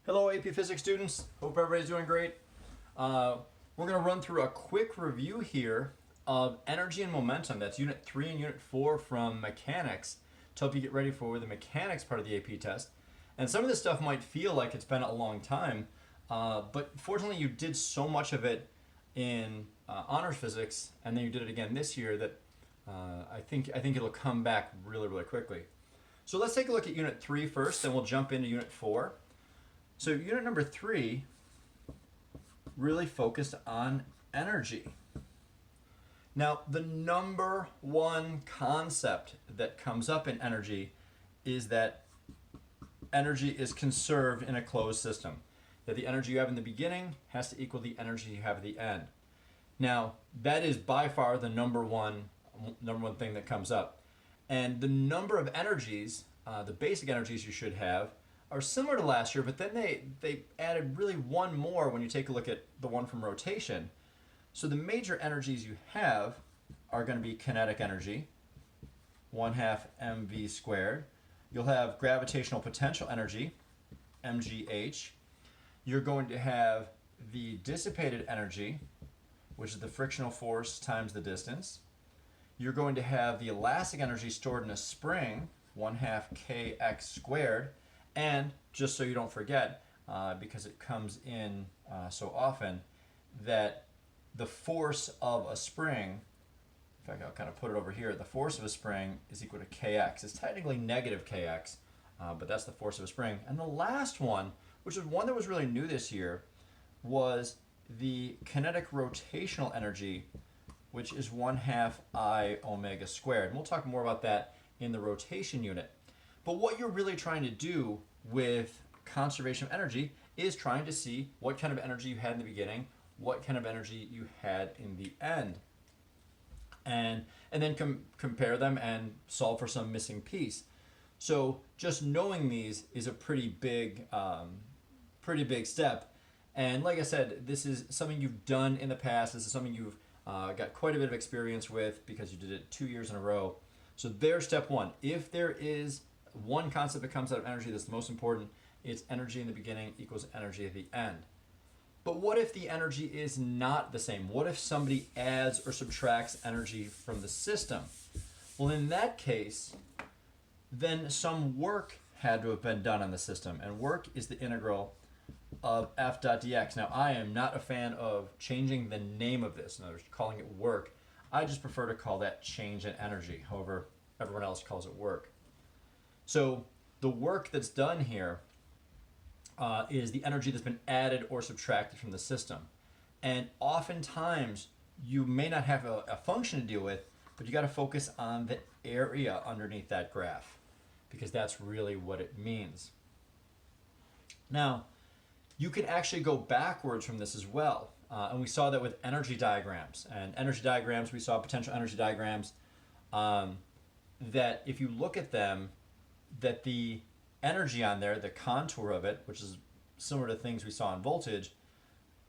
Hello AP Physics students, hope everybody's doing great. We're going to run through a quick review here of energy and momentum. That's Unit 3 and Unit 4 from Mechanics to help you get ready for the mechanics part of the AP test. And some of this stuff might feel like it's been a long time, but fortunately you did so much of it in honors physics, and then you did it again this year that I think it'll come back really quickly. So let's take a look at Unit 3 first, then we'll jump into Unit 4. So unit number 3 really focused on energy. Now, the number one concept that comes up in energy is that energy is conserved in a closed system. That the energy you have in the beginning has to equal the energy you have at the end. Now, that is by far the number one thing that comes up. And the number of energies, the basic energies you should have, are similar to last year, but then they added really one more when you take a look at the one from rotation. So the major energies you have are going to be kinetic energy, 1/2 mv squared. You'll have gravitational potential energy, mgh. You're going to have the dissipated energy, which is the frictional force times the distance. You're going to have the elastic energy stored in a spring, 1/2 kx squared. And just so you don't forget, because it comes in so often, that the force of a spring, in fact I'll kind of put it over here, the force of a spring is equal to kx. It's technically negative kx, but that's the force of a spring. And the last one, which is one that was really new this year, was the kinetic rotational energy, which is 1/2 I omega squared. And we'll talk more about that in the rotation unit. But what you're really trying to do with conservation of energy is trying to see what kind of energy you had in the beginning, what kind of energy you had in the end. And then compare them and solve for some missing piece. So just knowing these is a pretty big step. And like I said, this is something you've done in the past. This is something you've got quite a bit of experience with because you did it 2 years in a row. So there's step one. If there is one concept that comes out of energy that's the most important, it's energy in the beginning equals energy at the end. But what if the energy is not the same? What if somebody adds or subtracts energy from the system? Well, in that case, then some work had to have been done on the system, and work is the integral of f dot dx. Now, I am not a fan of changing the name of this, in other words, calling it work. I just prefer to call that change in energy. However, everyone else calls it work. So the work that's done here is the energy that's been added or subtracted from the system. And oftentimes you may not have a function to deal with, but you got to focus on the area underneath that graph because that's really what it means. Now, you can actually go backwards from this as well. And we saw that with energy diagrams. And energy diagrams, we saw potential energy diagrams that if you look at them, that the energy on there, the contour of it, which is similar to things we saw in voltage,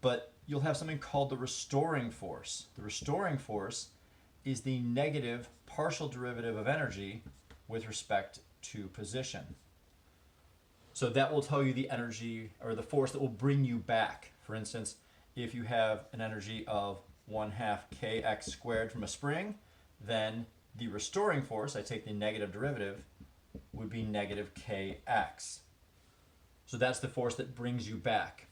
but you'll have something called the restoring force. The restoring force is the negative partial derivative of energy with respect to position. So that will tell you the energy or the force that will bring you back. For instance, if you have an energy of 1/2 kx squared from a spring, then the restoring force, I take the negative derivative, would be negative kx. So that's the force that brings you back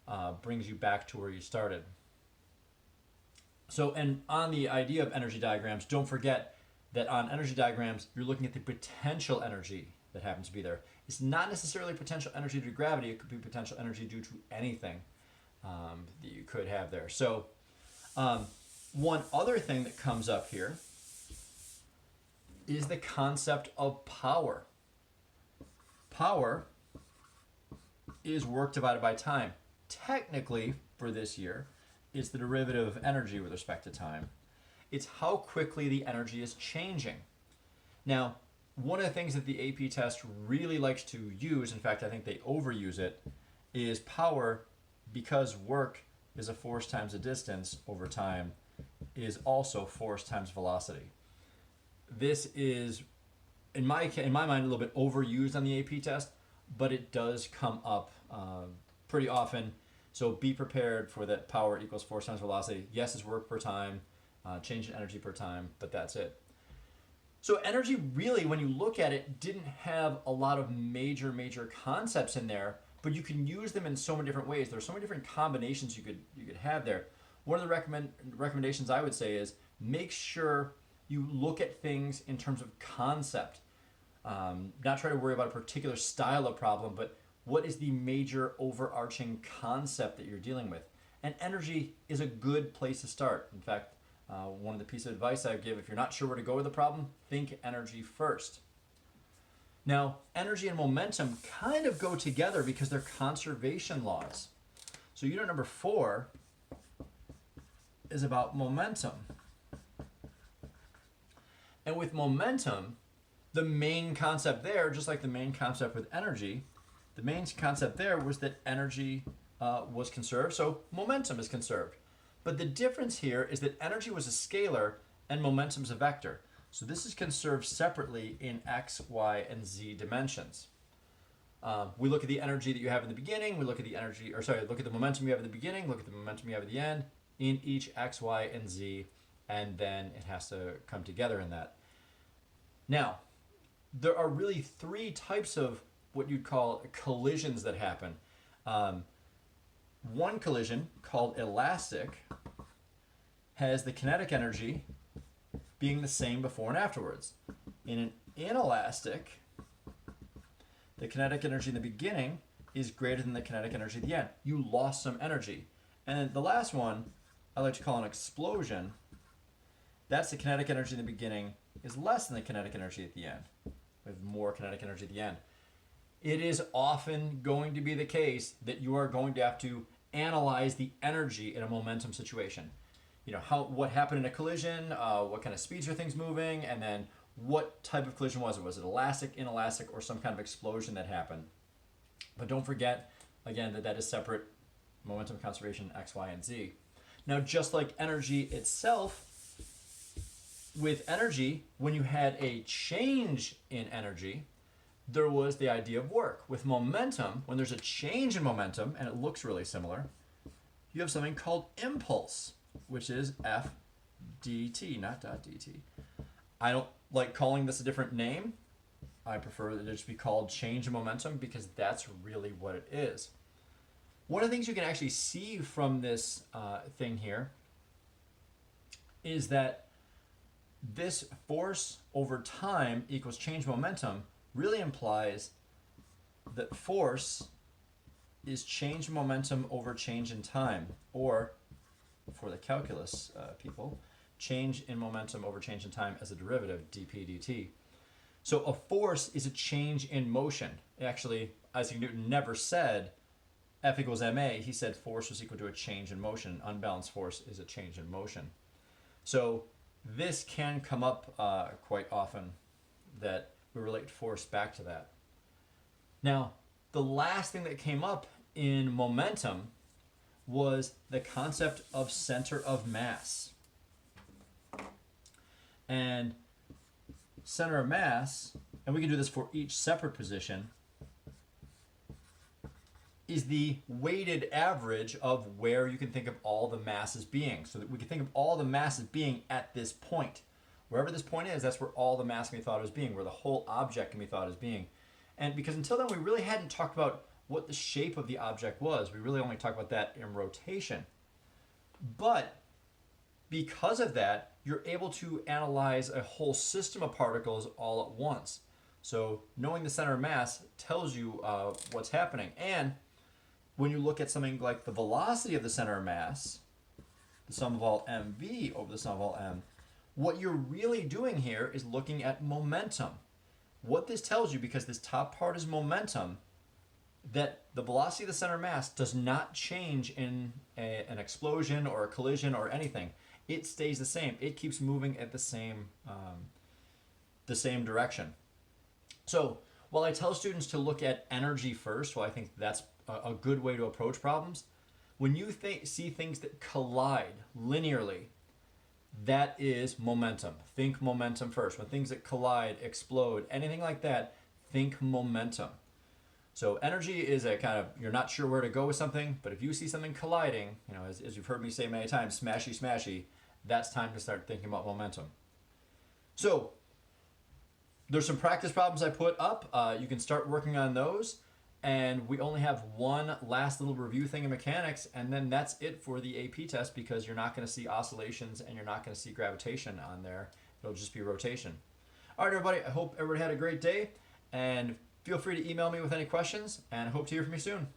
to where you started. So, and on the idea of energy diagrams, don't forget that on energy diagrams, you're looking at the potential energy that happens to be there. It's not necessarily potential energy due to gravity. It could be potential energy due to anything that you could have there. So one other thing that comes up here is the concept of power. Power is work divided by time. Technically, for this year, it's the derivative of energy with respect to time. It's how quickly the energy is changing. Now, one of the things that the AP test really likes to use, in fact, I think they overuse it, is power, because work is a force times a distance over time, is also force times velocity. This is in my mind, a little bit overused on the AP test. but it does come up pretty often. So be prepared for that power equals force times velocity. Yes, it's work per time, change in energy per time, but that's it. So energy really, when you look at it, didn't have a lot of major concepts in there, but you can use them in so many different ways. There's so many different combinations you could have there. One of the recommendations I would say is make sure you look at things in terms of concept. Not try to worry about a particular style of problem, but what is the major overarching concept that you're dealing with? And energy is a good place to start. In fact, one of the pieces of advice I give, if you're not sure where to go with the problem, think energy first. Now, energy and momentum kind of go together because they're conservation laws. So unit number 4 is about momentum. And with momentum, the main concept there, just like the main concept with energy, the main concept there was that energy was conserved, so momentum is conserved. But the difference here is that energy was a scalar and momentum is a vector. So this is conserved separately in x, y, and z dimensions. We look at the energy that you have in the beginning, look at the momentum you have in the beginning, look at the momentum you have at the end, in each x, y, and z, and then it has to come together in that. Now, there are really 3 types of what you'd call collisions that happen. One collision, called elastic, has the kinetic energy being the same before and afterwards. In an inelastic, the kinetic energy in the beginning is greater than the kinetic energy at the end. You lost some energy. And then the last one, I like to call an explosion. That's the kinetic energy in the beginning is less than the kinetic energy at the end, with more kinetic energy at the end. It is often going to be the case that you are going to have to analyze the energy in a momentum situation. You know, what happened in a collision, what kind of speeds are things moving, and then what type of collision was it? Was it elastic, inelastic, or some kind of explosion that happened? But don't forget, again, that is separate momentum conservation, x, y, and z. Now, just like energy itself, with energy, when you had a change in energy, there was the idea of work. With momentum, when there's a change in momentum, and it looks really similar, you have something called impulse, which is F dt, not dot dt. I don't like calling this a different name. I prefer that it just be called change in momentum because that's really what it is. One of the things you can actually see from this thing here is that this force over time equals change momentum really implies that force is change in momentum over change in time, or for the calculus people, change in momentum over change in time as a derivative, dp dt. So a force is a change in motion. Actually, Isaac Newton never said F equals ma. He said force was equal to a change in motion. Unbalanced force is a change in motion. So this can come up quite often, that we relate force back to that. Now, the last thing that came up in momentum was the concept of center of mass. And center of mass, and we can do this for each separate position, is the weighted average of where you can think of all the masses being. So that we can think of all the masses being at this point. Wherever this point is, that's where all the mass can be thought of as being, where the whole object can be thought as being. And because until then we really hadn't talked about what the shape of the object was. We really only talked about that in rotation. But because of that, you're able to analyze a whole system of particles all at once. So knowing the center of mass tells you what's happening. And when you look at something like the velocity of the center of mass, the sum of all mv over the sum of all m, what you're really doing here is looking at momentum. What this tells you, because this top part is momentum, that the velocity of the center of mass does not change in an explosion or a collision or anything. It stays the same. It keeps moving at the same direction. So while I tell students to look at energy first, well, I think that's a good way to approach problems. When you see things that collide linearly, that is momentum. Think momentum first. When things that collide, explode, anything like that, think momentum. So energy is a kind of, you're not sure where to go with something, but if you see something colliding, you know, as you've heard me say many times, smashy, smashy, that's time to start thinking about momentum. So there's some practice problems I put up. You can start working on those. And we only have one last little review thing in mechanics, and then that's it for the AP test, because you're not going to see oscillations and you're not going to see gravitation on there. It'll just be rotation. All right, everybody, I hope everybody had a great day, and feel free to email me with any questions, and I hope to hear from you soon.